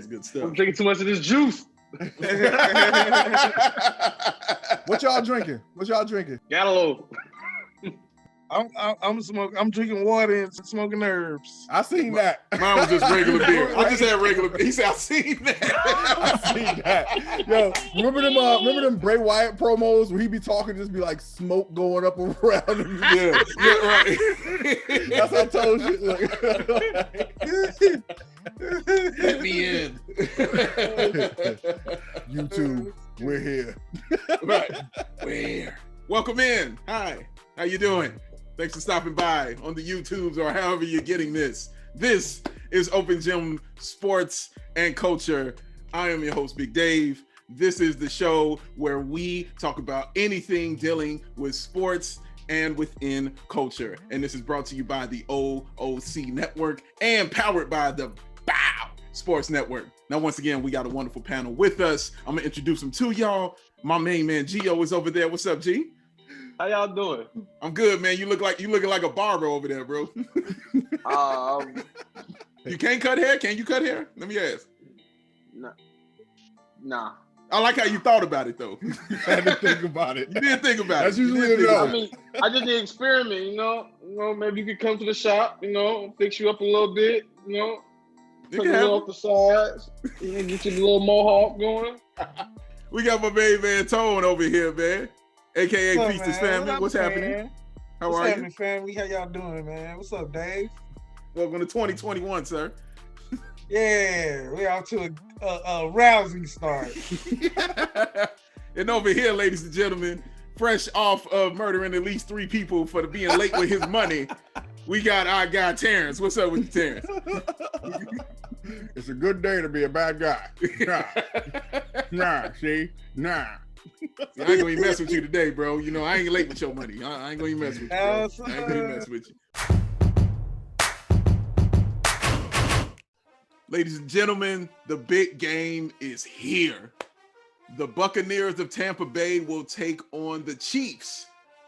That's good stuff. I'm drinking too much of this juice. What y'all drinking? Gallo. I'm drinking water and smoking herbs. I seen that. Mine was just regular beer. I just had regular beer. He said, I seen that. I seen that. Yo, remember them Bray Wyatt promos where he be talking, just be like smoke going up around him? Yeah, right. That's how told shit look. Let me in. YouTube, we're here. Right. We're here. Welcome in. Hi. How you doing? Thanks for stopping by on the YouTubes or however you're getting this. This is Open Gym Sports and Culture. I am your host, Big Dave. This is the show where we talk about anything dealing with sports and within culture. And this is brought to you by the OOC Network and powered by the BOW Sports Network. Now, once again, we got a wonderful panel with us. I'm gonna introduce them to y'all. My main man, Gio, is over there. What's up, G? How y'all doing? I'm good, man. You looking like a barber over there, bro. You can't cut hair? Can you cut hair? Let me ask. Nah. I like how you thought about it, though. I had to think about it. You didn't think about That's it. usually a no. I mean, I just did experiment, you know, maybe you could come to the shop, you know, fix you up a little bit, you know, put a little off the sides, you know, get you a little mohawk going. We got my main man Tone over here, man. AKA What's up, Feast is man? Family. What's happening? Man? How What's are happening, you? family? How y'all doing, man? What's up, Dave? Welcome to 2021, sir. Yeah, we're out to a rousing start. And over here, ladies and gentlemen, fresh off of murdering at least 3 people for being late with his money, we got our guy Terrence. What's up with you, Terrence? It's a good day to be a bad guy. Nah. I ain't gonna even mess with you today, bro. You know, I ain't late with your money. I ain't gonna even mess with you, bro. I ain't gonna even mess with you. Ladies and gentlemen, the big game is here. The Buccaneers of Tampa Bay will take on the Chiefs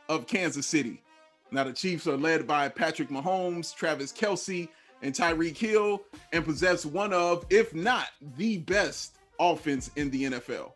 of Kansas City. Now, the Chiefs are led by Patrick Mahomes, Travis Kelce, and Tyreek Hill, and possess one of, if not the best offense in the NFL.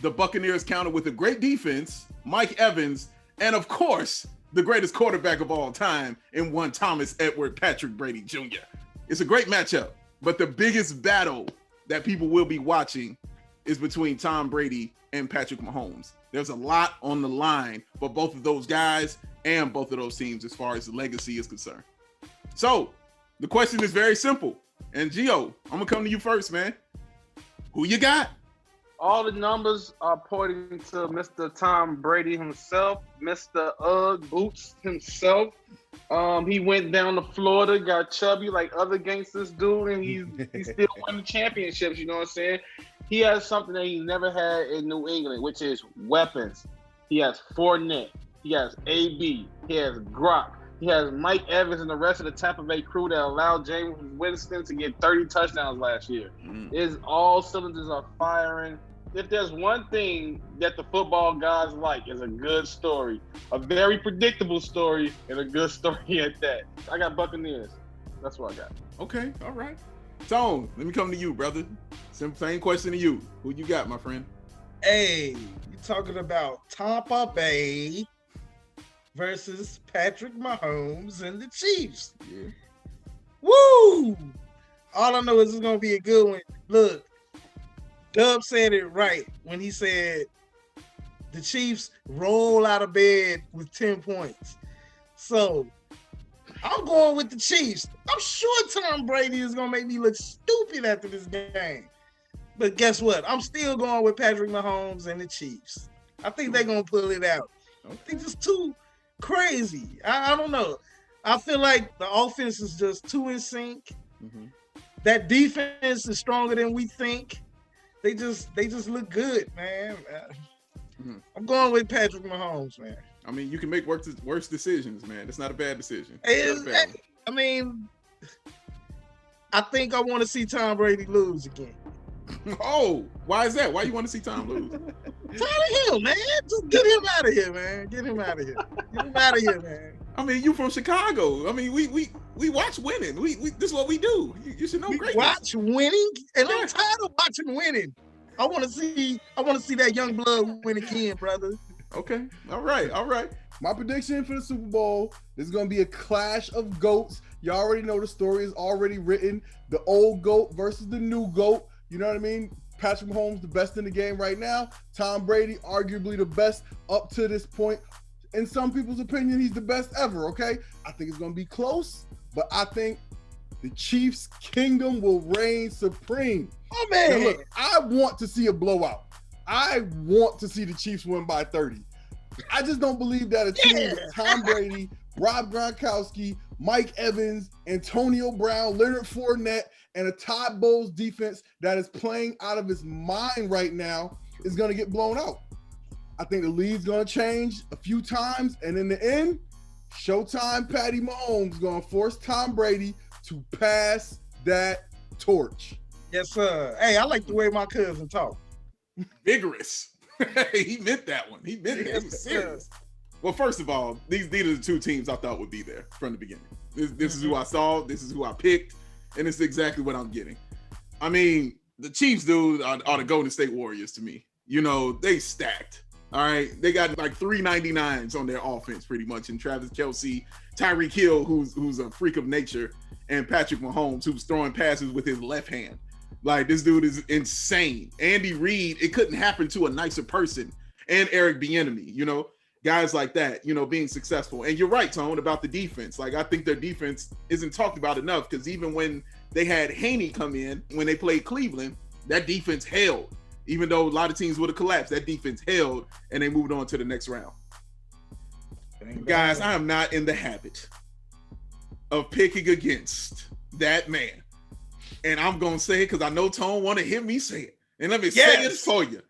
The Buccaneers counter with a great defense, Mike Evans, and of course, the greatest quarterback of all time in one Thomas Edward Patrick Brady Jr. It's a great matchup, but the biggest battle that people will be watching is between Tom Brady and Patrick Mahomes. There's a lot on the line for both of those guys and both of those teams as far as the legacy is concerned. So, the question is very simple. And Gio, I'm gonna come to you first, man. Who you got? All the numbers are pointing to Mr. Tom Brady himself, Mr. Ugg Boots himself. He went down to Florida, got chubby like other gangsters do, and he's still winning championships, you know what I'm saying? He has something that he's never had in New England, which is weapons. He has Fournette, he has AB, he has Gronk, he has Mike Evans and the rest of the Tampa Bay crew that allowed James Winston to get 30 touchdowns last year. It's all cylinders are firing. If there's one thing that the football guys like, is a good story, a very predictable story, and a good story at that. I got Buccaneers. That's what I got. Okay, all right. Tone, let me come to you, brother. Same question to you. Who you got, my friend? Hey, you talking about Tampa Bay versus Patrick Mahomes and the Chiefs. Yeah. Woo! All I know is it's gonna be a good one. Look, Dub said it right when he said the Chiefs roll out of bed with 10 points. So I'm going with the Chiefs. I'm sure Tom Brady is going to make me look stupid after this game. But guess what? I'm still going with Patrick Mahomes and the Chiefs. I think they're going to pull it out. I think it's too crazy. I don't know. I feel like the offense is just too in sync. Mm-hmm. That defense is stronger than we think. They just look good, man. Mm-hmm. I'm going with Patrick Mahomes, man. I mean, you can make worse decisions, man. It's not a bad decision. I mean, I think I want to see Tom Brady lose again. Oh, why is that? Why you want to see Tom lose? Tired of him, man. Just get him out of here, man. Get him out of here. Get him out of here, man. I mean, you from Chicago. I mean, we We watch winning. We this is what we do. You should know We greatness. watch winning, and Yeah. I'm tired of watching winning. I want to see that young blood win again, brother. Okay. All right. My prediction for the Super Bowl is going to be a clash of GOATs. You already know the story is already written. The old GOAT versus the new GOAT. You know what I mean? Patrick Mahomes, the best in the game right now. Tom Brady, arguably the best up to this point. In some people's opinion, he's the best ever, okay? I think it's going to be close, but I think the Chiefs' kingdom will reign supreme. Oh, man. Now look, I want to see a blowout. I want to see the Chiefs win by 30. I just don't believe that a team with Tom Brady, Rob Gronkowski, Mike Evans, Antonio Brown, Leonard Fournette, and a Todd Bowles defense that is playing out of its mind right now is going to get blown out. I think the lead's going to change a few times, and in the end, Showtime Patty Mahomes going to force Tom Brady to pass that torch. Yes, sir. Hey, I like the way my cousin talk. Vigorous. He meant that one. He meant that. He was serious. Well, first of all, these are the two teams I thought would be there from the beginning. This is who I saw. This is who I picked, and it's exactly what I'm getting. I mean, the Chiefs, dude, are the Golden State Warriors to me. You know, they stacked. All right, they got like 399s on their offense, pretty much, and Travis Kelce, Tyreek Hill, who's a freak of nature, and Patrick Mahomes, who's throwing passes with his left hand. Like, this dude is insane. Andy Reid, it couldn't happen to a nicer person. And Eric Bieniemy, you know, guys like that, you know, being successful. And you're right, Tone, about the defense. Like, I think their defense isn't talked about enough, because even when they had Haney come in, when they played Cleveland, that defense held. Even though a lot of teams would have collapsed, that defense held, and they moved on to the next round. Guys, I am not in the habit of picking against that man. And I'm going to say it because I know Tone want to hear me say it. And let me say it for you.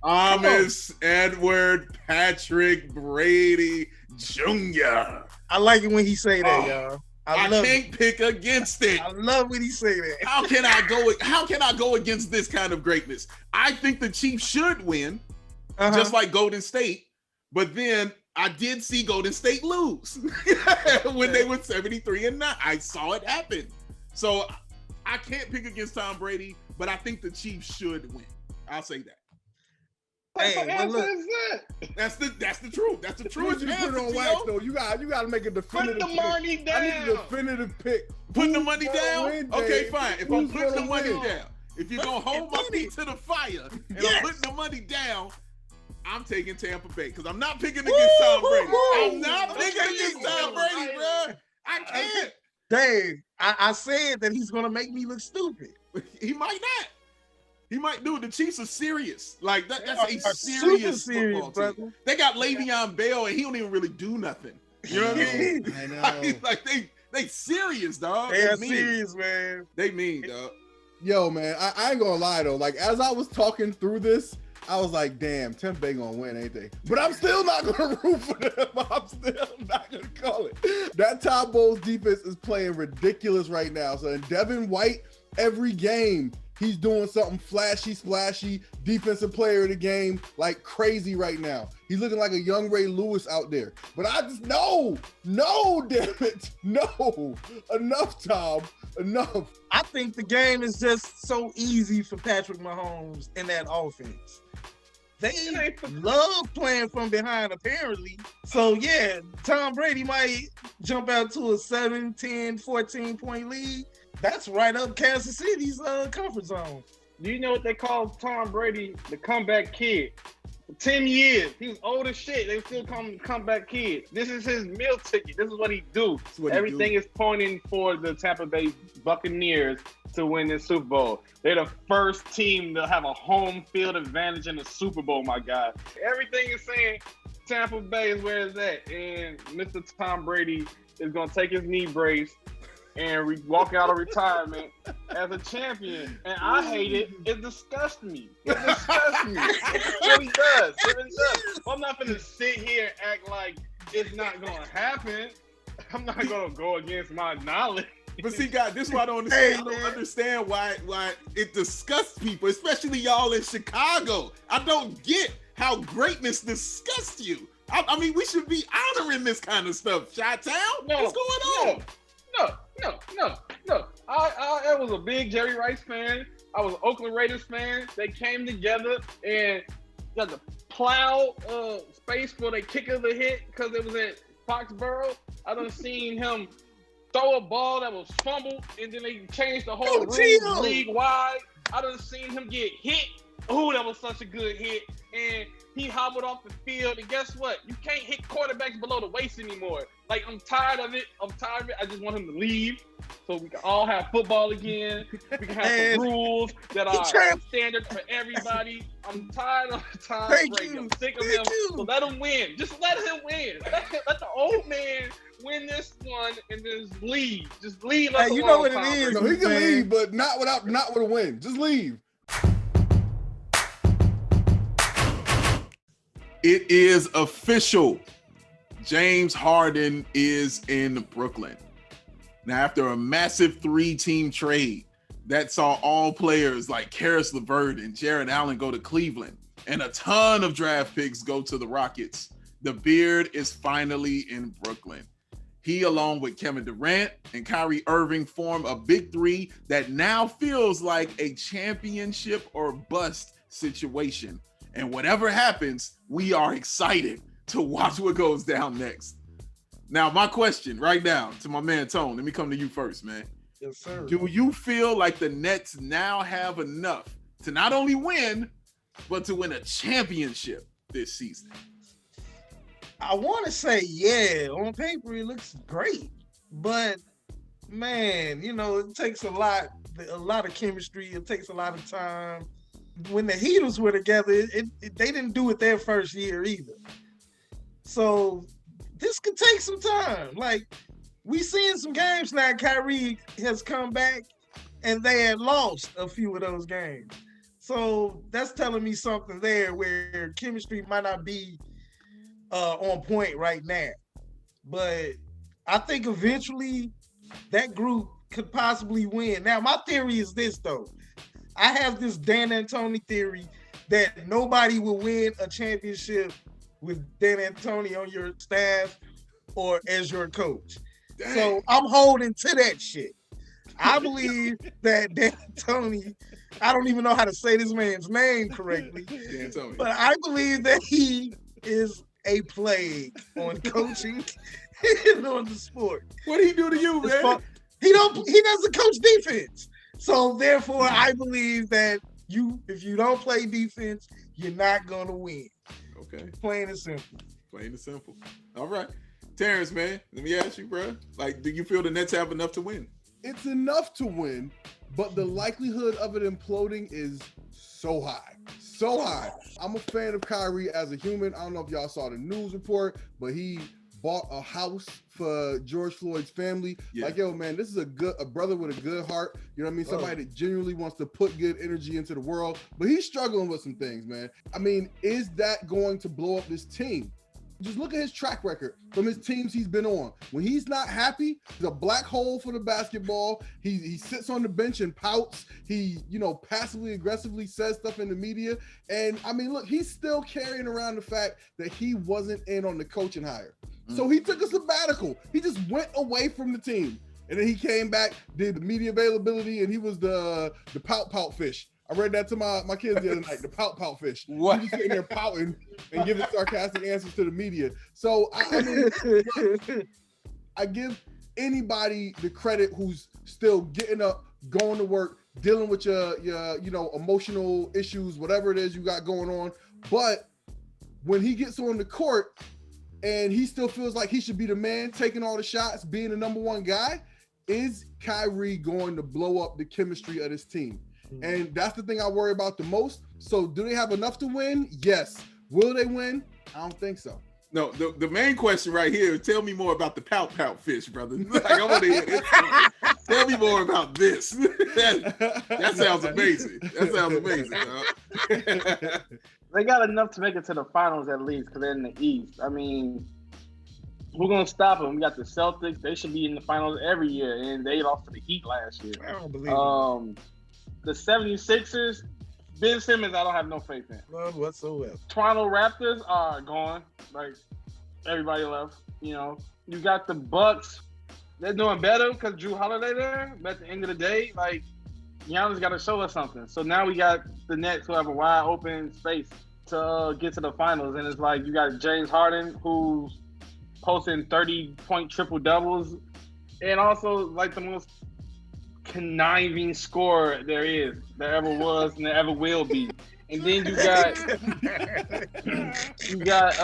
Thomas Edward Patrick Brady Jr. I like it when he say that, y'all. I can't pick against it. I love when he say that. How can I go against this kind of greatness? I think the Chiefs should win, just like Golden State. But then I did see Golden State lose when they were 73-9. I saw it happen. So I can't pick against Tom Brady, but I think the Chiefs should win. I'll say that. Hey, well, look, that's the truth. That's the truth. You put it on wax though. You got to make a definitive. Put the money pick. down. I need a definitive pick. Putting the money down. Win, okay, fine. If I'm putting the money win? down, if you're gonna hold my feet to the fire and I'm putting the money down, I'm taking Tampa Bay because I'm not picking against Tom Brady. I'm not picking against Tom Brady, bro. I can't. Dave, I said that he's gonna make me look stupid. He might not. He might do. The Chiefs are serious. Like that's a serious football brother. team. They got Le'Veon Bell, and he don't even really do nothing. You know what I mean? I know. Like they serious, dog. They are mean. serious, man. They mean, dog. Yo, man, I ain't gonna lie though. Like, as I was talking through this, I was like, damn, Tampa Bay gonna win, ain't they? But I'm still not gonna root for them. I'm still not gonna call it. That Todd Bowles defense is playing ridiculous right now. So, and Devin White, every game, he's doing something flashy, splashy, defensive player of the game, like crazy right now. He's looking like a young Ray Lewis out there. But I just, no, damn it. No, enough, Tom, enough. I think the game is just so easy for Patrick Mahomes in that offense. They love playing from behind, apparently. So, yeah, Tom Brady might jump out to a 7, 10, 14-point lead. That's right up Kansas City's comfort zone. Do you know what they call Tom Brady? The comeback kid. For 10 years, he was old as shit. They still call him the comeback kid. This is his meal ticket. This is what he do. Everything is pointing for the Tampa Bay Buccaneers to win this Super Bowl. They're the first team to have a home field advantage in the Super Bowl, my guy. Everything is saying Tampa Bay is where it's at. And Mr. Tom Brady is going to take his knee brace and walk out of retirement as a champion. And I hate it. It disgusts me. It really does. It really does. I'm not going to sit here and act like it's not going to happen. I'm not going to go against my knowledge. But see, guys, this is why I don't understand. I don't understand why it disgusts people, especially y'all in Chicago. I don't get how greatness disgusts you. I mean, we should be honoring this kind of stuff. Chi-Town? What's going on? I was a big Jerry Rice fan. I was an Oakland Raiders fan. They came together and got the plow space for the kick of the hit because it was at Foxborough. I done seen him throw a ball that was fumbled, and then they changed the whole rule league wide. I done seen him get hit. Oh, that was such a good hit. And he hobbled off the field. And guess what? You can't hit quarterbacks below the waist anymore. Like, I'm tired of it. I just want him to leave so we can all have football again. We can have some rules that are standard for everybody. I'm tired of Tom Brady. I'm sick of him. So let him win. Just let him win. Let the old man win this one and just leave. Just leave. Hey, you know what it is. No, he can leave, but not with a win. Just leave. It is official. James Harden is in Brooklyn. Now, after a massive 3-team trade that saw all players like Karis LeVert and Jared Allen go to Cleveland and a ton of draft picks go to the Rockets, the Beard is finally in Brooklyn. He, along with Kevin Durant and Kyrie Irving, form a big three that now feels like a championship or bust situation. And whatever happens, we are excited to watch what goes down next. Now, my question right now to my man Tone, let me come to you first, man. Yes, sir. Do you feel like the Nets now have enough to not only win, but to win a championship this season? I want to say, yeah, on paper it looks great, but man, it takes a lot of chemistry. It takes a lot of time. When the Heatles were together, they didn't do it their first year either. So this could take some time. Like, we seeing some games now. Kyrie has come back, and they had lost a few of those games. So that's telling me something there where chemistry might not be on point right now. But I think eventually that group could possibly win. Now, my theory is this, though. I have this Dan Antoni theory that nobody will win a championship with Dan Antoni on your staff or as your coach. Dang. So I'm holding to that shit. I believe that Dan Antoni, I don't even know how to say this man's name correctly, but I believe that he is a plague on coaching and on the sport. What did he do to you, man? He doesn't coach defense. So therefore, I believe that if you don't play defense, you're not gonna win. Okay. Plain and simple. Plain and simple. All right. Terrence, man, let me ask you, bro. Like, do you feel the Nets have enough to win? It's enough to win, but the likelihood of it imploding is so high. So high. I'm a fan of Kyrie as a human. I don't know if y'all saw the news report, but he bought a house for George Floyd's family. Yeah. Like, yo, man, this is a brother with a good heart. You know what I mean? Somebody that genuinely wants to put good energy into the world, but he's struggling with some things, man. I mean, is that going to blow up this team? Just look at his track record from his teams he's been on. When he's not happy, he's a black hole for the basketball. He sits on the bench and pouts. He, passively aggressively says stuff in the media. And I mean, look, he's still carrying around the fact that he wasn't in on the coaching hire. So he took a sabbatical. He just went away from the team. And then he came back, did the media availability, and he was the pout fish. I read that to my kids the other night, the pout fish. What? He's sitting there pouting and giving sarcastic answers to the media. So, I mean, I give anybody the credit who's still getting up, going to work, dealing with your emotional issues, whatever it is you got going on. But when he gets on the court and he still feels like he should be the man, taking all the shots, being the number one guy, is Kyrie going to blow up the chemistry of this team? And that's the thing I worry about the most. So do they have enough to win? Yes. Will they win? I don't think so. No, the main question right here, tell me more about the pout fish, brother. Like, I want to hear this. Tell me more about this. That sounds amazing. That sounds amazing. They got enough to make it to the finals at least because they're in the East. I mean, who's going to stop them? We got the Celtics. They should be in the finals every year, and they lost to the Heat last year. I don't believe it. The 76ers, Ben Simmons, I don't have no faith in. None whatsoever. Toronto Raptors are gone. Like, everybody left. You got the Bucs. they're doing better because Drew Holiday there. But at the end of the day, like, Giannis got to show us something. So now we got the Nets who have a wide open space to get to the finals. And it's like you got James Harden who's posting 30-point triple-doubles and also like the most conniving scorer there ever was, and there ever will be. And then you got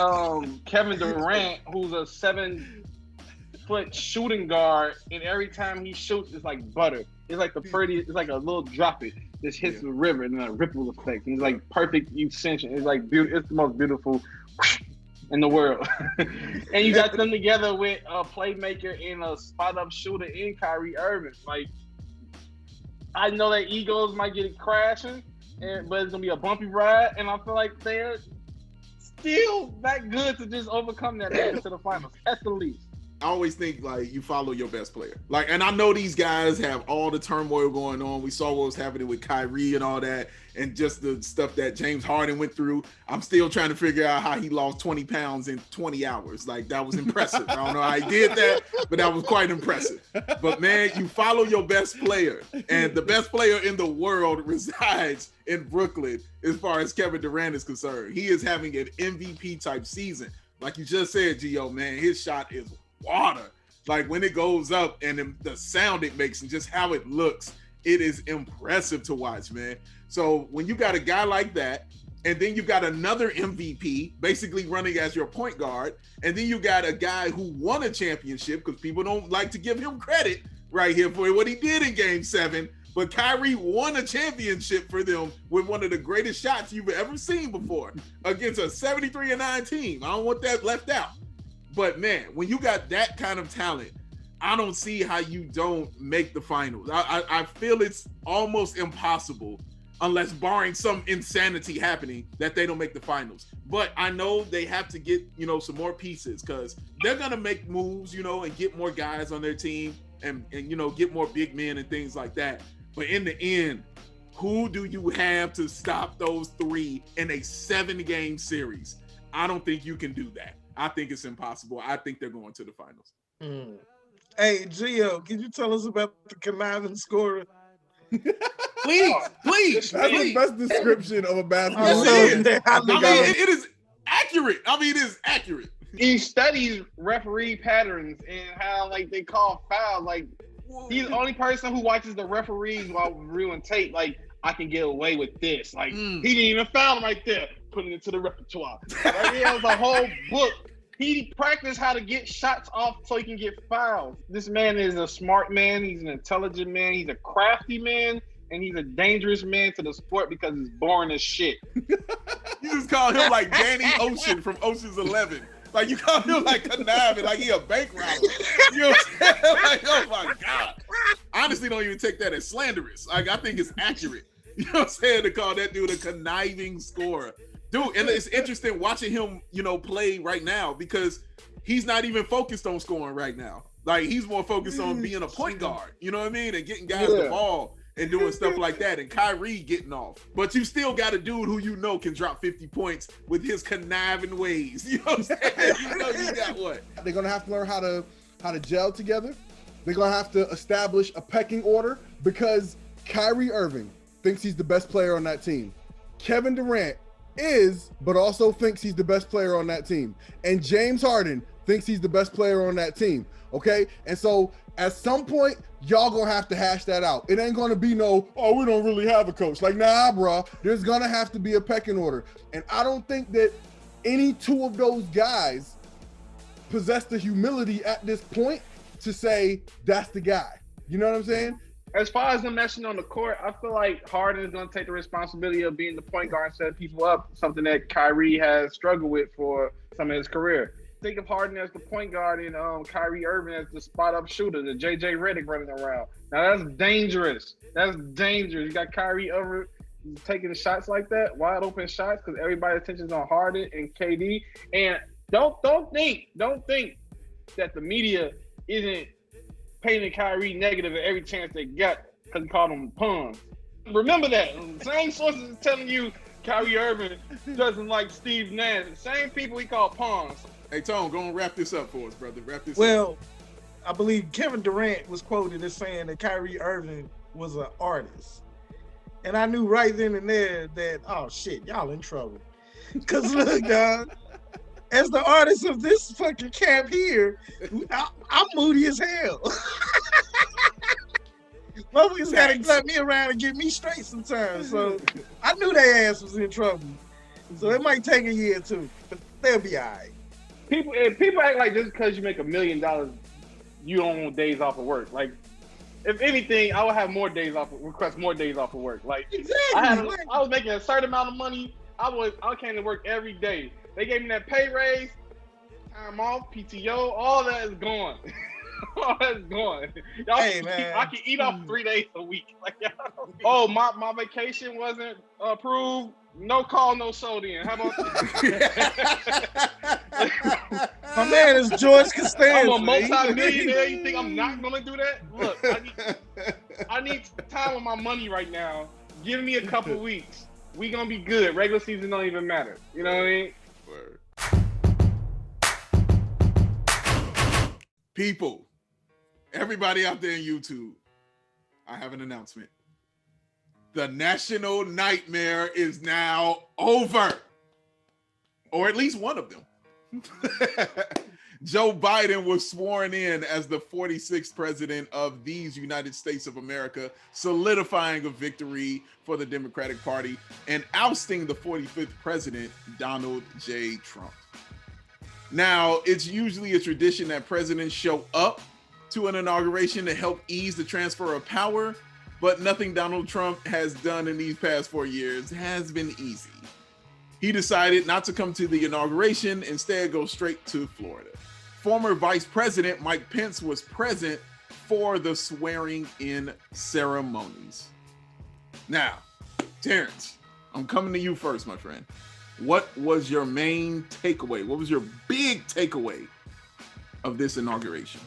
Kevin Durant, who's a 7-foot shooting guard, and every time he shoots, it's like butter. It's like it's like a little drop it. Just hits the river and then a ripple effect. And it's like perfect extension. It's like it's the most beautiful in the world. And you got them together with a playmaker and a spot-up shooter in Kyrie Irving. Like, I know that egos might get it crashing, but it's gonna be a bumpy ride, and I feel like they're still that good to just overcome that and get to the finals at the least. I always think like you follow your best player. Like, and I know these guys have all the turmoil going on. We saw what was happening with Kyrie and all that, and just the stuff that James Harden went through. I'm still trying to figure out how he lost 20 pounds in 20 hours. Like, that was impressive. I don't know how he did that, but that was quite impressive. But man, you follow your best player, and the best player in the world resides in Brooklyn as far as Kevin Durant is concerned. He is having an MVP type season. Like you just said, Gio, man, his shot is water. Like, when it goes up and the sound it makes and just how it looks, it is impressive to watch, man. So when you got a guy like that, and then you got another MVP basically running as your point guard, and then you got a guy who won a championship, because people don't like to give him credit right here for what he did in Game 7, but Kyrie won a championship for them with one of the greatest shots you've ever seen before against a 73-9 team. I don't want that left out. But man, when you got that kind of talent, I don't see how you don't make the finals. I feel it's almost impossible, unless barring some insanity happening, that they don't make the finals. But I know they have to get, some more pieces, because they're going to make moves, and get more guys on their team and get more big men and things like that. But in the end, who do you have to stop those three in a 7-game series? I don't think you can do that. I think it's impossible. I think they're going to the finals. Hey, Gio, can you tell us about the conniving scorer? Please. That's the best description of a basketball Yes, player. it is accurate. It is accurate. He studies referee patterns and how, like, they call fouls. Like, he's the only person who watches the referees while reviewing tape. Like, I can get away with this. Like, he didn't even foul him right there. Putting it into the repertoire. Like, he has a whole book. He practiced how to get shots off so he can get fouls. This man is a smart man. He's an intelligent man. He's a crafty man. And he's a dangerous man to the sport because he's boring as shit. You just call him like Danny Ocean from Ocean's 11. Like, you call him like conniving, like he a bank robber. You know what I'm saying? Like, oh my God. I honestly don't even take that as slanderous. Like, I think it's accurate. You know what I'm saying? To call that dude a conniving scorer. Dude, and it's interesting watching him, play right now, because he's not even focused on scoring right now. Like, he's more focused on being a point guard, you know what I mean? And getting guys the ball and doing stuff like that. And Kyrie getting off. But you still got a dude who can drop 50 points with his conniving ways. You know what I'm saying? You got what? They're going to have to learn how to gel together. They're going to have to establish a pecking order, because Kyrie Irving thinks he's the best player on that team. Kevin Durant is, but also thinks he's the best player on that team. And James Harden thinks he's the best player on that team. Okay? And so at some point, y'all gonna have to hash that out. It ain't gonna be we don't really have a coach. Like, nah, bro. There's gonna have to be a pecking order. And I don't think that any two of those guys possess the humility at this point to say that's the guy. You know what I'm saying? As far as them meshing on the court, I feel like Harden is going to take the responsibility of being the point guard and setting people up, something that Kyrie has struggled with for some of his career. Think of Harden as the point guard and Kyrie Irving as the spot-up shooter, the J.J. Redick running around. Now, that's dangerous. That's dangerous. You got Kyrie over taking shots like that, wide open shots, because everybody's attention is on Harden and KD. And don't think that the media isn't painting Kyrie negative at every chance they got because he called them puns. Remember that. Same sources telling you Kyrie Irving doesn't like Steve Nash. The same people he called puns. Hey, Tone, go and wrap this up for us, brother. Wrap this up. Well, I believe Kevin Durant was quoted as saying that Kyrie Irving was an artist. And I knew right then and there that, oh shit, y'all in trouble. Cause look, dog, as the artist of this fucking camp here, I'm moody as hell. Motherfuckers gotta clap me around and get me straight sometimes. So I knew their ass was in trouble. So it might take a year or two, but they'll be all right. People act like just because you make $1 million, you don't want days off of work. Like, if anything, I would have more days off. Request more days off of work. Like, exactly. I was making a certain amount of money. I came to work every day. They gave me that pay raise, time off, PTO, all that is gone. All that's gone. Y'all, hey, man. I can eat off 3 days a week. Like, oh, my vacation wasn't approved. No call, no show then. How about that? My man is George Costanza. I'm a multi-millionaire. You think I'm not going to do that? Look, I need time with my money right now. Give me a couple weeks. We going to be good. Regular season don't even matter. You know what I mean? Word. People, everybody out there in YouTube, I have an announcement. The national nightmare is now over. Or at least one of them. Joe Biden was sworn in as the 46th president of these United States of America, solidifying a victory for the Democratic Party and ousting the 45th president, Donald J. Trump. Now, it's usually a tradition that presidents show up to an inauguration to help ease the transfer of power, but nothing Donald Trump has done in these past 4 years has been easy. He decided not to come to the inauguration, instead go straight to Florida. Former Vice President Mike Pence was present for the swearing-in ceremonies. Now, Terrence, I'm coming to you first, my friend. What was your main takeaway? What was your big takeaway of this inauguration?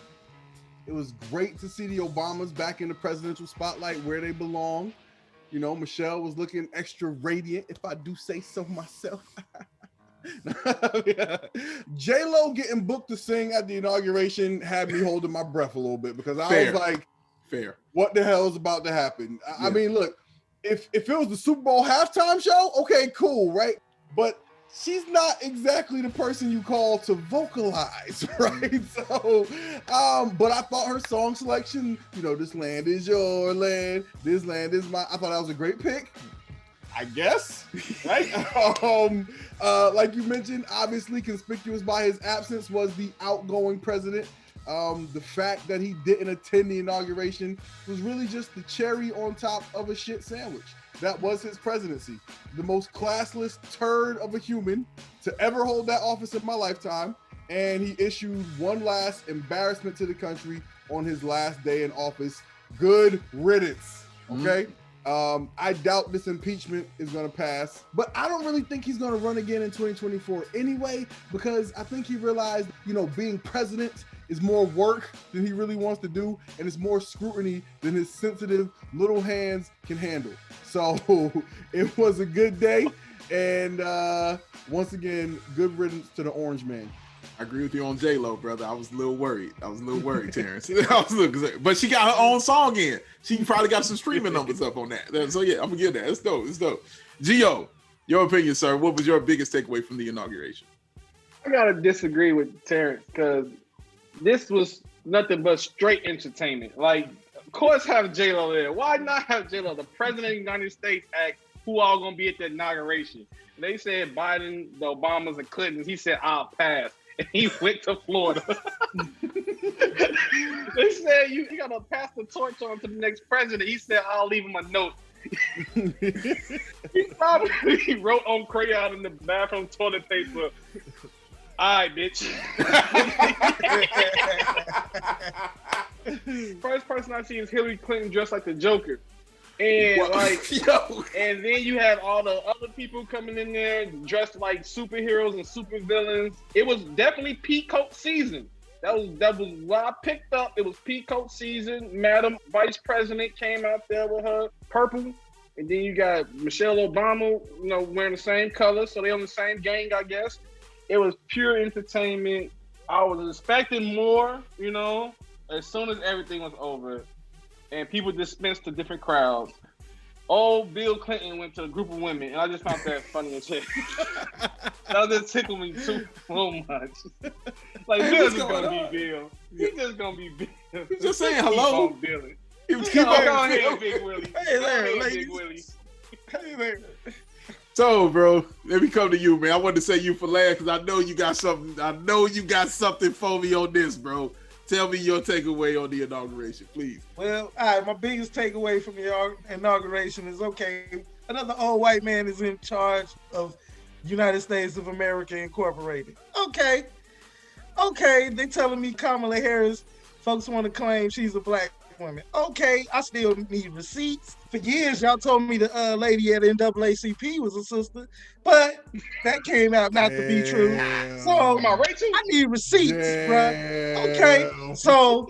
It was great to see the Obamas back in the presidential spotlight where they belong. You know, Michelle was looking extra radiant, if I do say so myself. Yeah. J-Lo getting booked to sing at the inauguration had me holding my breath a little bit because I was like, fair. What the hell is about to happen? Yeah. I mean, look, if it was the Super Bowl halftime show, okay, cool, right? But she's not exactly the person you call to vocalize, right? So, but I thought her song selection, you know, this land is your land, this land is my, I thought that was a great pick, I guess, right? Like you mentioned, obviously conspicuous by his absence was the outgoing president. The fact that he didn't attend the inauguration was really just the cherry on top of a shit sandwich. That was his presidency. The most classless turd of a human to ever hold that office in my lifetime. And he issued one last embarrassment to the country on his last day in office. Good riddance, okay? I doubt this impeachment is going to pass, but I don't really think he's going to run again in 2024 anyway, because I think he realized, you know, being president is more work than he really wants to do, and it's more scrutiny than his sensitive little hands can handle. So it was a good day, and once again, good riddance to the orange man. I agree with you on J-Lo, brother. I was a little worried. Terrence. But she got her own song in. She probably got some streaming numbers up on that. So yeah, I'm gonna give that. It's dope. It's dope. Gio, your opinion, sir. What was your biggest takeaway from the inauguration? I gotta disagree with Terrence because this was nothing but straight entertainment. Like, of course, have J-Lo there. Why not have J-Lo? The president of the United States asked who all gonna be at the inauguration. They said Biden, the Obamas, and Clintons. He said, I'll pass. And he went to Florida. They said, you gotta pass the torch on to the next president. He said, I'll leave him a note. He probably wrote on crayon in the bathroom toilet paper, all right, bitch. First person I see is Hillary Clinton dressed like the Joker. And and then you had all the other people coming in there dressed like superheroes and supervillains. It was definitely peacoat season. That was what I picked up. It was peacoat season. Madam Vice President came out there with her purple. And then you got Michelle Obama, you know, wearing the same color. So they on the same gang, I guess. It was pure entertainment. I was expecting more, you know. as soon as everything was over and people dispensed to different crowds, old Bill Clinton went to a group of women, and I just found that funny as shit. That just tickled me so much. Like, Hey, Bill's what's just going gonna on? be Bill. He's just gonna be Bill. He's just saying hello. Keep on Billing. He was Go keep on ahead, Bill. Big Willie. Hey Go there, ahead, Big ladies. Willie. Hey there. So, bro, let me come to you, man. I wanted to say you for last because I know you got something. I know you got something for me on this, bro. Tell me your takeaway on the inauguration, please. Well, all right, my biggest takeaway from the inauguration is, okay, another old white man is in charge of United States of America Incorporated. Okay, they telling me Kamala Harris, folks want to claim she's a black woman. Okay, I still need receipts. For years, y'all told me the lady at NAACP was a sister, but that came out not to be true. So Come on, Rachel. I need receipts, bro. Okay, so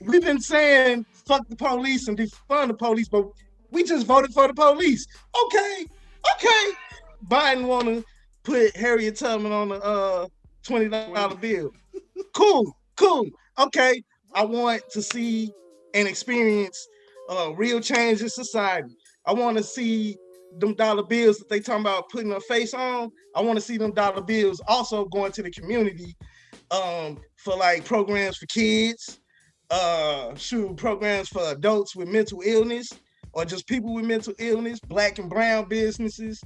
we've been saying fuck the police and defund the police, but we just voted for the police. Okay. Biden want to put Harriet Tubman on the $20 bill. Cool. Okay, I want to see and experience real change in society. I want to see them dollar bills that they talking about putting a face on. I want to see them dollar bills also going to the community for like programs for kids, programs for adults with mental illness or just people with mental illness, black and brown businesses.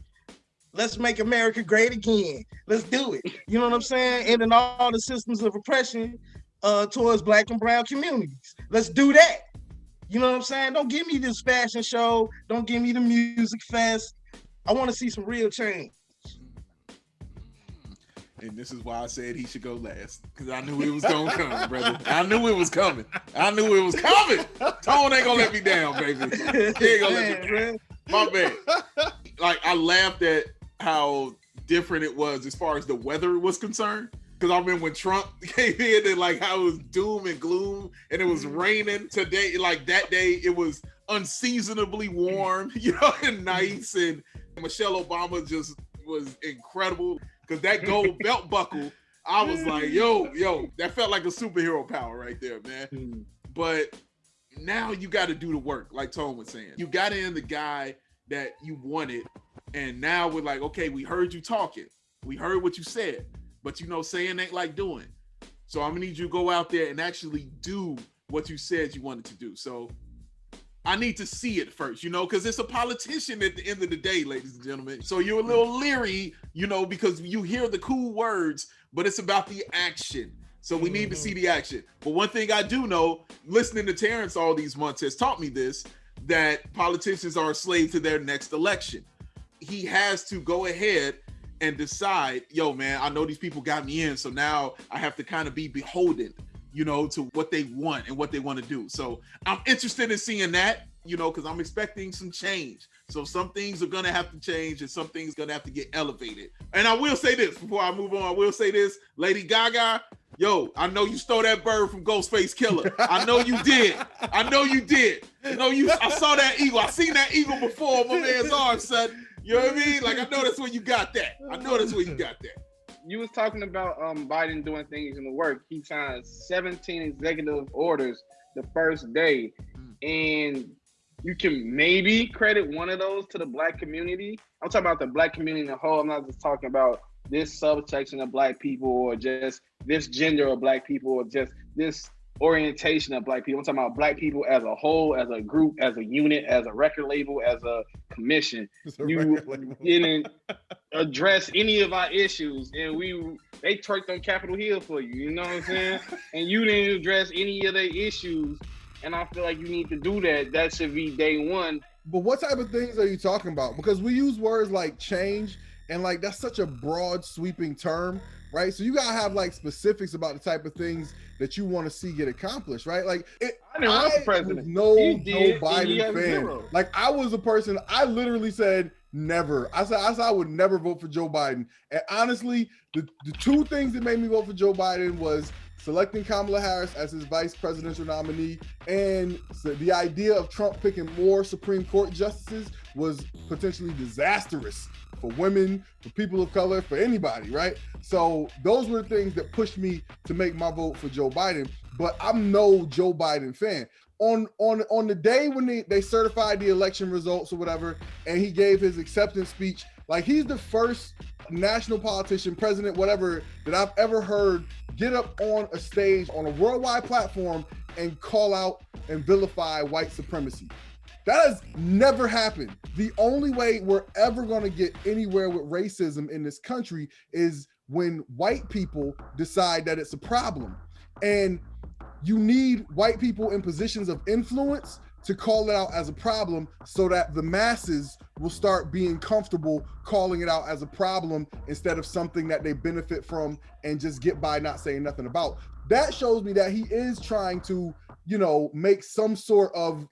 Let's make America great again. Let's do it. You know what I'm saying? Ending all the systems of oppression towards black and brown communities. Let's do that. You know what I'm saying? Don't give me this fashion show. Don't give me the music fest. I want to see some real change. And this is why I said he should go last, because I knew it was gonna come, brother. I knew it was coming. Tone ain't gonna let me down, baby. He ain't gonna let me down. My bad. Like, I laughed at how different it was as far as the weather was concerned. Because I remember when Trump came in and like how it was doom and gloom and it was raining today. Like that day, it was unseasonably warm, and nice. And Michelle Obama just was incredible because that gold belt buckle, I was like, yo, that felt like a superhero power right there, man. But now you got to do the work, like Tone was saying. You got in the guy that you wanted. And now we're like, okay, we heard you talking. We heard what you said. But saying ain't like doing. So I'm gonna need you to go out there and actually do what you said you wanted to do. So I need to see it first, because it's a politician at the end of the day, ladies and gentlemen. So you're a little leery, because you hear the cool words, but it's about the action. So we need to see the action. But one thing I do know, listening to Terrence all these months has taught me this, that politicians are a slave to their next election. He has to go ahead and decide, yo, man, I know these people got me in, so now I have to kind of be beholden, to what they want and what they want to do. So I'm interested in seeing that, because I'm expecting some change. So some things are going to have to change and some things are going to have to get elevated. And I will say this, before I move on, Lady Gaga, yo, I know you stole that bird from Ghostface Killer. I know you did. I saw that eagle. I seen that eagle before on my man's arm, son. You know what I mean? Like, I know that's where you got that. You was talking about Biden doing things in the work. He signed 17 executive orders the first day. And you can maybe credit one of those to the black community. I'm talking about the black community in the whole. I'm not just talking about this subsection of black people or just this gender of black people or just this orientation of black people. I'm talking about black people as a whole, as a group, as a unit, as a record label, as a commission. You didn't address any of our issues, and they twerked on Capitol Hill for you. You know what I'm saying? And you didn't address any of the issues. And I feel like you need to do that. That should be day one. But what type of things are you talking about? Because we use words like change, and like that's such a broad, sweeping term, right? So you gotta have like specifics about the type of things that you want to see get accomplished, right? Like I didn't run for president. No Biden fan. Zero. Like I was a person, I literally said never. I said I would never vote for Joe Biden. And honestly, the two things that made me vote for Joe Biden was selecting Kamala Harris as his vice presidential nominee, and so the idea of Trump picking more Supreme Court justices was potentially disastrous for women, for people of color, for anybody, right? So those were the things that pushed me to make my vote for Joe Biden. But I'm no Joe Biden fan. On the day when they certified the election results or whatever, and he gave his acceptance speech, like, he's the first national politician, president, whatever, that I've ever heard get up on a stage on a worldwide platform and call out and vilify white supremacy. That has never happened. The only way we're ever going to get anywhere with racism in this country is when white people decide that it's a problem. And you need white people in positions of influence to call it out as a problem so that the masses will start being comfortable calling it out as a problem instead of something that they benefit from and just get by not saying nothing about. That shows me that he is trying to, make some sort of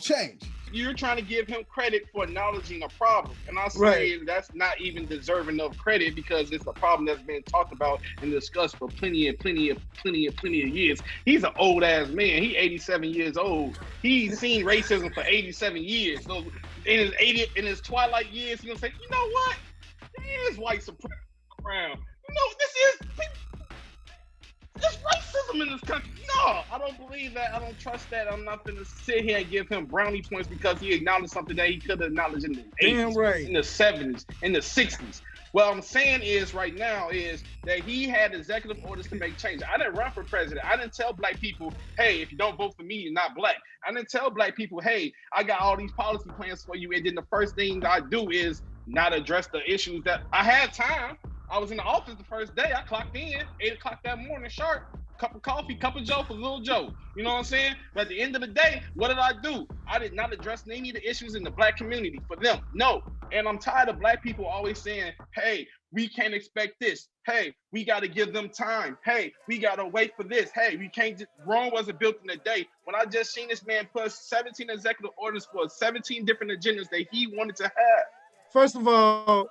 change. You're trying to give him credit for acknowledging a problem. And I say that's not even deserving of credit, because it's a problem that's been talked about and discussed for plenty of years. He's an old ass man. He's 87 years old. He's seen racism for 87 years. So in his twilight years, he's gonna say, you know what? There is white supremacy around. There's racism in this country. No, I don't believe that. I don't trust that. I'm not going to sit here and give him brownie points because he acknowledged something that he could have acknowledged in the 80s, in the 70s, in the 60s. What I'm saying is right now is that he had executive orders to make changes. I didn't run for president. I didn't tell black people, hey, if you don't vote for me, you're not black. I didn't tell black people, hey, I got all these policy plans for you. And then the first thing I do is not address the issues that I had time. I was in the office the first day. I clocked in 8 o'clock that morning, sharp. Cup of coffee, cup of Joe for little Joe. You know what I'm saying? But at the end of the day, what did I do? I did not address any of the issues in the black community for them. No. And I'm tired of black people always saying, hey, we can't expect this. Hey, we got to give them time. Hey, we got to wait for this. Hey, we can't just, Rome wasn't built in a day. When I just seen this man put 17 executive orders for 17 different agendas that he wanted to have. First of all,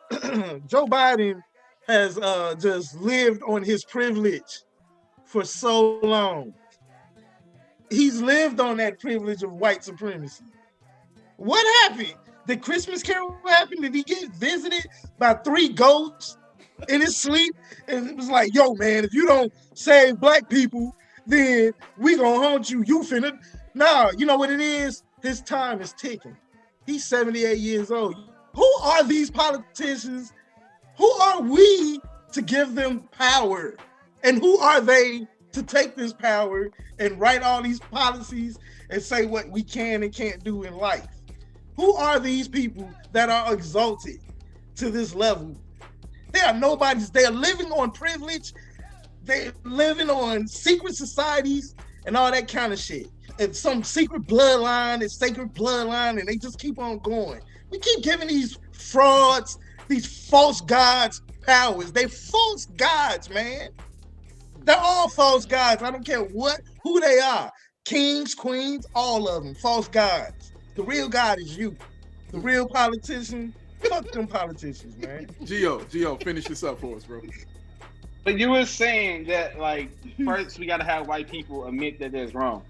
Joe Biden has just lived on his privilege for so long. He's lived on that privilege of white supremacy. What happened? Did Christmas Carol happen? Did he get visited by 3 ghosts in his sleep? And it was like, yo, man, if you don't save black people, then we gonna haunt you. You finna. Nah, you know what it is? His time is ticking. He's 78 years old. Who are these politicians? Who are we to give them power? And who are they to take this power and write all these policies and say what we can and can't do in life? Who are these people that are exalted to this level? They are nobodies. They are living on privilege. They're living on secret societies and all that kind of shit. And some secret bloodline and sacred bloodline, and they just keep on going. We keep giving these frauds, these false gods powers. They false gods, man. They're all false gods. I don't care who they are. Kings, queens, all of them, false gods. The real God is you. The real politician, fuck them politicians, man. Gio, finish this up for us, bro. But you were saying that, like, first we got to have white people admit that there's wrong.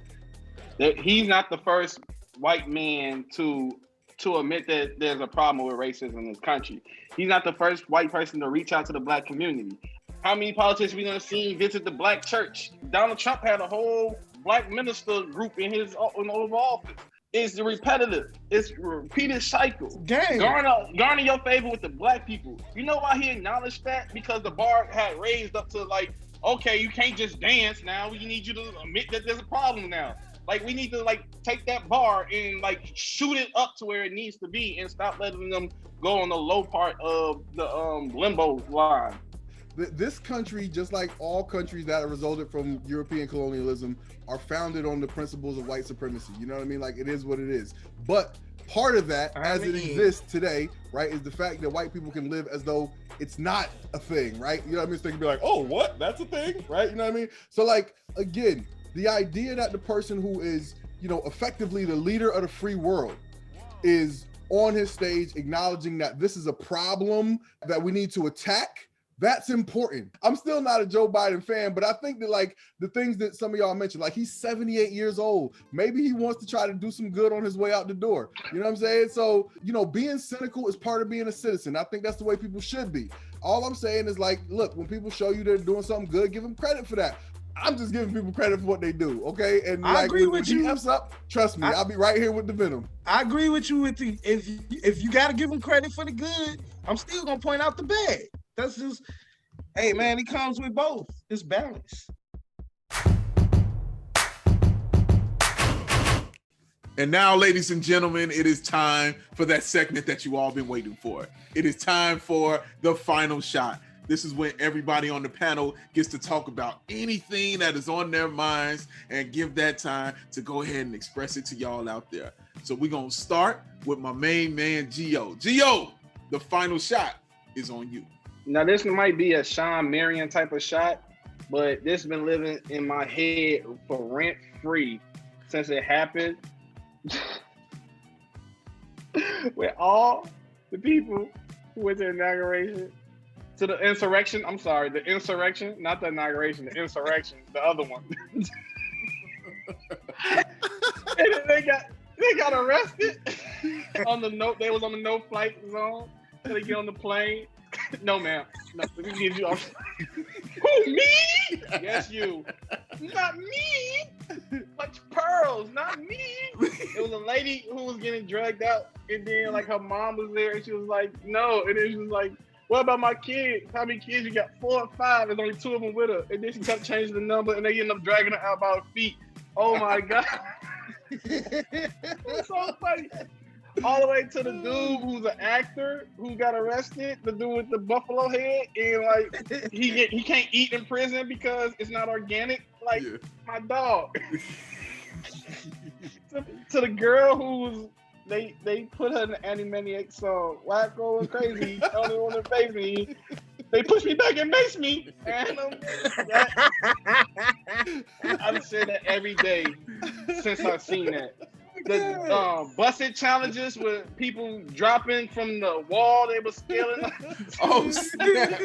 That he's not the first white man to admit that there's a problem with racism in this country. He's not the first white person to reach out to the black community. How many politicians we done seen visit the black church? Donald Trump had a whole black minister group in Oval Office. It's repetitive. It's repeated cycle. Garner your favor with the black people. You know why he acknowledged that? Because the bar had raised up to, like, okay, you can't just dance now. We need you to admit that there's a problem now. Like, we need to, like, take that bar and, like, shoot it up to where it needs to be and stop letting them go on the low part of the limbo line. This country, just like all countries that have resulted from European colonialism, are founded on the principles of white supremacy. You know what I mean? Like, it is what it is. But part of that, as it exists today, right, is the fact that white people can live as though it's not a thing, right? You know what I mean? So they can be like, oh, what? That's a thing, right? You know what I mean? So, like, again, the idea that the person who is, effectively the leader of the free world is on his stage acknowledging that this is a problem that we need to attack That's important. I'm still not a Joe Biden fan, but I think that like the things that some of y'all mentioned, like he's 78 years old. Maybe he wants to try to do some good on his way out the door. You know what I'm saying? So, you know, being cynical is part of being a citizen. I think that's the way people should be. All I'm saying is like, look, when people show you they're doing something good, give them credit for that. I'm just giving people credit for what they do, okay? And I agree with you. When he F's up, trust me, I'll be right here with the venom. I agree with you. If you got to give him credit for the good, I'm still gonna point out the bad. That's just, hey man, it comes with both. It's balance. And now, ladies and gentlemen, it is time for that segment that you all been waiting for. It is time for the final shot. This is when everybody on the panel gets to talk about anything that is on their minds and give that time to go ahead and express it to y'all out there. So we're going to start with my main man, Gio. Gio, the final shot is on you. Now, this might be a Sean Marion type of shot, but this has been living in my head for rent-free since it happened. With all the people who went to the inauguration, to the insurrection. I'm sorry, the insurrection, not the inauguration, the insurrection, the other one. And they got arrested on the no. They was on the no-flight zone. So they get on the plane. No, ma'am. No, let me give you off. Who, me? Yes, you. Not me. Much pearls, not me. It was a lady who was getting drugged out, and then like her mom was there, and she was like, no. And then she was like, what about my kids? How many kids you got? 4 or 5. There's only 2 of them with her. And then she kept changing the number, and they end up dragging her out by her feet. Oh my God. It's so funny. All the way to the dude who's an actor who got arrested, the dude with the buffalo head, and like he can't eat in prison because it's not organic. Like my dog. to the girl who was they put her in the Animaniac song. Wacko and crazy, only one that face me. They push me back and mace me. And I've said that every day since I've seen that. The busted challenges with people dropping from the wall they were scaling. Oh, snap.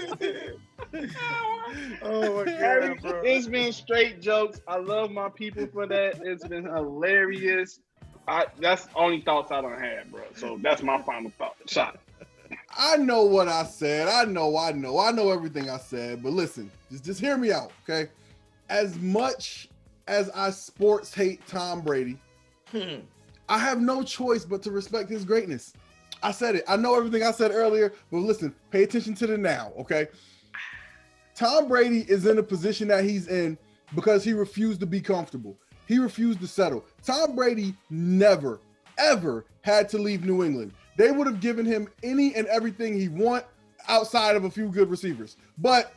Oh my God, bro. It's been straight jokes. I love my people for that. It's been hilarious. That's the only thoughts I don't have, bro. So that's my final thought. Shot. I know what I said. I know everything I said. But listen, just hear me out, okay? As much as I sports hate Tom Brady, I have no choice but to respect his greatness. I said it. I know everything I said earlier, but listen, pay attention to the now, okay? Tom Brady is in the position that he's in because he refused to be comfortable. He refused to settle. Tom Brady never, ever had to leave New England. They would have given him any and everything he want outside of a few good receivers. But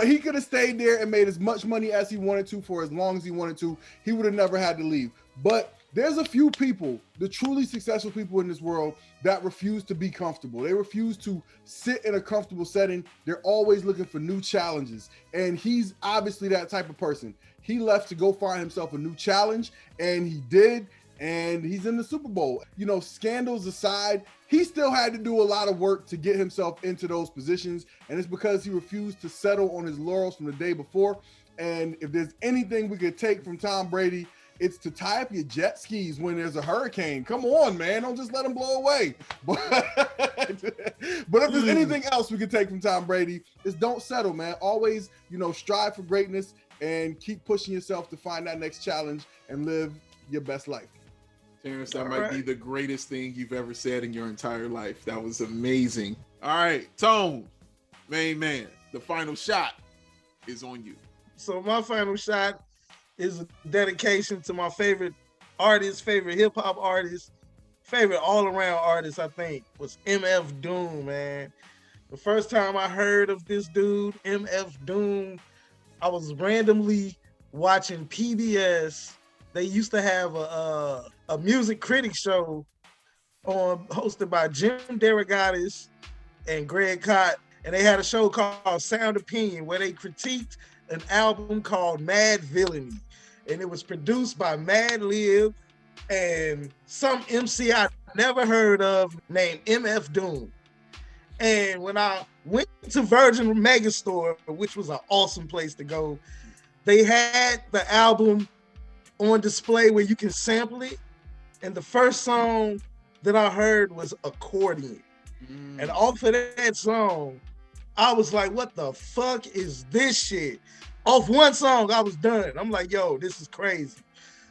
he could have stayed there and made as much money as he wanted to for as long as he wanted to. He would have never had to leave. But there's a few people, the truly successful people in this world, that refuse to be comfortable. They refuse to sit in a comfortable setting. They're always looking for new challenges. And he's obviously that type of person. He left to go find himself a new challenge, and he did. And he's in the Super Bowl. You know, scandals aside, he still had to do a lot of work to get himself into those positions. And it's because he refused to settle on his laurels from the day before. And if there's anything we could take from Tom Brady, it's to tie up your jet skis when there's a hurricane. Come on, man. Don't just let them blow away. But if there's anything else we could take from Tom Brady, is don't settle, man. Always, you know, strive for greatness and keep pushing yourself to find that next challenge and live your best life. Terrence, that might be the greatest thing you've ever said in your entire life. That was amazing. All right, Tone, main man, the final shot is on you. So my final shot is a dedication to my favorite artist, favorite hip hop artist, favorite all around artist, I think, was MF Doom, man. The first time I heard of this dude, MF Doom, I was randomly watching PBS. They used to have a music critic show hosted by Jim Derogatis and Greg Kot, and they had a show called Sound Opinion where they critiqued an album called Mad Villainy, and it was produced by Mad Lib and some MC I never heard of named MF Doom. And when I went to Virgin Megastore, which was an awesome place to go, they had the album on display where you can sample it. And the first song that I heard was Accordion. And off of that song, I was like, what the fuck is this shit? Off one song, I was done. I'm like, yo, this is crazy.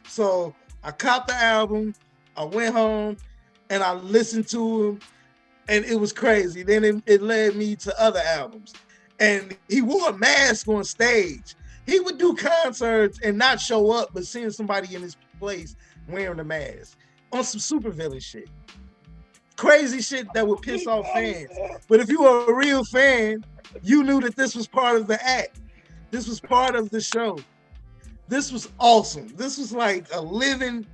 So I copped the album, I went home, and I listened to him, and it was crazy. Then it led me to other albums. And he wore a mask on stage. He would do concerts and not show up, but seeing somebody in his place wearing a mask on some supervillain shit. Crazy shit that would piss off fans. But if you were a real fan, you knew that this was part of the act. This was part of the show. This was awesome. This was like a living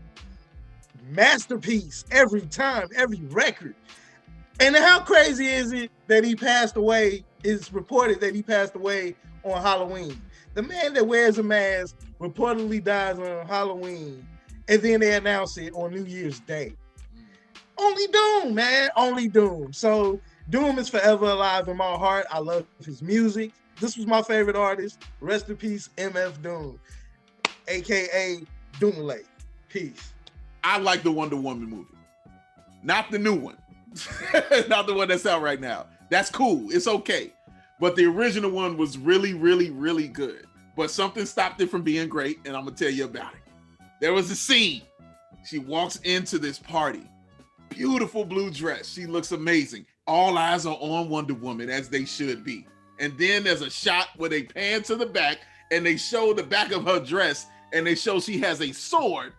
masterpiece every time, every record. And how crazy is it that he passed away? It's reported that he passed away on Halloween. The man that wears a mask reportedly dies on Halloween, and then they announce it on New Year's Day. Only Doom, man. Only Doom. So Doom is forever alive in my heart. I love his music. This was my favorite artist. Rest in peace, MF Doom, aka Doomlay. Peace. I like the Wonder Woman movie, not the new one, not the one that's out right now. That's cool. It's okay. But the original one was really, really, really good. But something stopped it from being great, and I'm gonna tell you about it. There was a scene. She walks into this party. Beautiful blue dress. She looks amazing. All eyes are on Wonder Woman, as they should be. And then there's a shot where they pan to the back and they show the back of her dress and they show she has a sword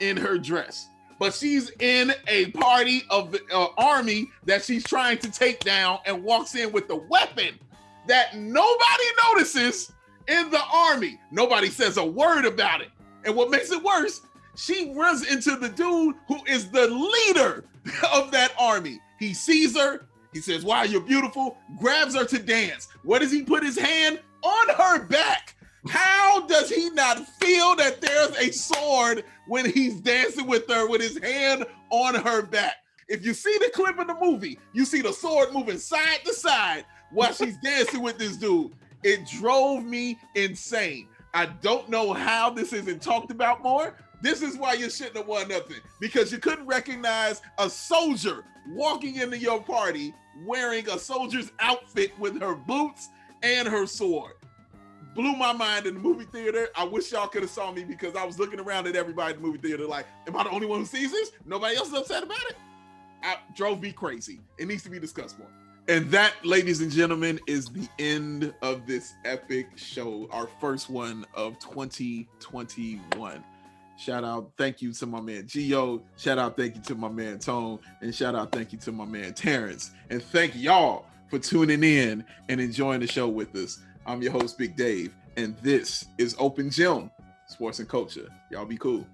in her dress. But she's in a party of the army that she's trying to take down and walks in with a weapon that nobody notices in the army. Nobody says a word about it. And what makes it worse, she runs into the dude who is the leader of that army. He sees her. He says, wow, you're beautiful. Grabs her to dance. What does he put his hand on her back? How does he not feel that there's a sword when he's dancing with her with his hand on her back? If you see the clip in the movie, you see the sword moving side to side while she's dancing with this dude. It drove me insane. I don't know how this isn't talked about more. This is why you shouldn't have won nothing, because you couldn't recognize a soldier walking into your party wearing a soldier's outfit with her boots and her sword. Blew my mind in the movie theater. I wish y'all could have saw me, because I was looking around at everybody in the movie theater like, am I the only one who sees this? Nobody else is upset about it? Drove me crazy. It needs to be discussed more. And that, ladies and gentlemen, is the end of this epic show, our first one of 2021. Shout out, thank you to my man Gio. Shout out, thank you to my man Tone. And shout out, thank you to my man Terrence. And thank y'all for tuning in and enjoying the show with us. I'm your host, Big Dave, and this is Open Gym, Sports and Culture. Y'all be cool.